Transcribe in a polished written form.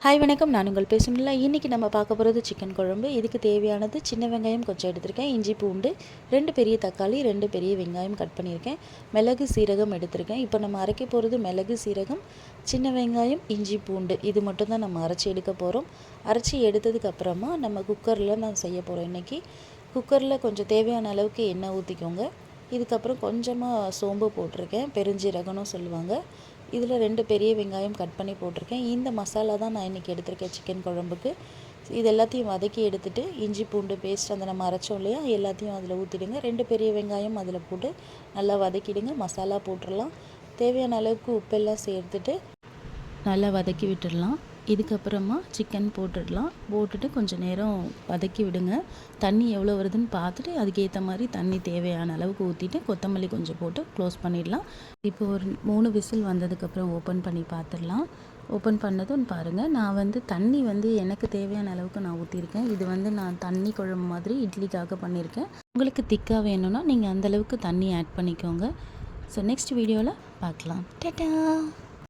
Hi வணக்கம், நான் உங்கள் பேசுமில்ல. இன்றைக்கி நம்ம பார்க்க போகிறது சிக்கன் குழம்பு. இதுக்கு தேவையானது சின்ன வெங்காயம் கொஞ்சம் எடுத்திருக்கேன், இஞ்சி பூண்டு 2 பெரிய தக்காளி 2 பெரிய வெங்காயம் கட் பண்ணியிருக்கேன், மிளகு சீரகம் எடுத்திருக்கேன். இப்போ நம்ம அரைக்க போகிறது மிளகு சீரகம், சின்ன வெங்காயம், இஞ்சி பூண்டு இது மட்டும் தான் நம்ம அரைச்சி எடுக்க போகிறோம். அரைச்சி எடுத்ததுக்கப்புறமா நம்ம குக்கரில் நான் செய்ய போகிறோம். இன்றைக்கி குக்கரில் கொஞ்சம் தேவையான அளவுக்கு எண்ணெய் ஊற்றிக்கோங்க. இதுக்கப்புறம் கொஞ்சமாக சோம்பு போட்டிருக்கேன், பெருஞ்சீரகம்னு சொல்லுவாங்க. இதில் 2 பெரிய வெங்காயம் கட் பண்ணி போட்டிருக்கேன். இந்த மசாலா தான் நான் இன்றைக்கி எடுத்திருக்கேன் சிக்கன் குழம்புக்கு. இது எல்லாத்தையும் வதக்கி எடுத்துகிட்டு இஞ்சி பூண்டு பேஸ்ட் அந்த நம்ம அரைச்சோம் இல்லையா, எல்லாத்தையும் அதில் ஊற்றிடுங்க. 2 பெரிய வெங்காயம் அதில் போட்டு நல்லா வதக்கிடுங்க. மசாலா போட்டுடலாம். தேவையான அளவுக்கு உப்பெல்லாம் சேர்த்துட்டு நல்லா வதக்கி விட்டுடலாம். இதுக்கப்புறமா சிக்கன் போட்டுட்டு கொஞ்சம் நேரம் வதக்கி விடுங்க. தண்ணி எவ்வளோ வருதுன்னு பார்த்துட்டு அதுக்கேற்ற மாதிரி தண்ணி தேவையான அளவுக்கு ஊற்றிட்டு கொத்தமல்லி கொஞ்சம் போட்டு க்ளோஸ் பண்ணிடலாம். இப்போ ஒரு 3 விசில் வந்ததுக்கப்புறம் ஓப்பன் பண்ணி பார்த்துடலாம். ஓப்பன் பண்ணதும் பாருங்கள், நான் தண்ணி எனக்கு தேவையான அளவுக்கு நான் ஊற்றிருக்கேன். இது நான் தண்ணி குழம்பு மாதிரி இட்லிக்காக பண்ணியிருக்கேன். உங்களுக்கு திக்காக வேணும்னா நீங்கள் அந்தளவுக்கு தண்ணி ஆட் பண்ணிக்கோங்க. ஸோ நெக்ஸ்ட் வீடியோவில் பார்க்கலாம். டாடா.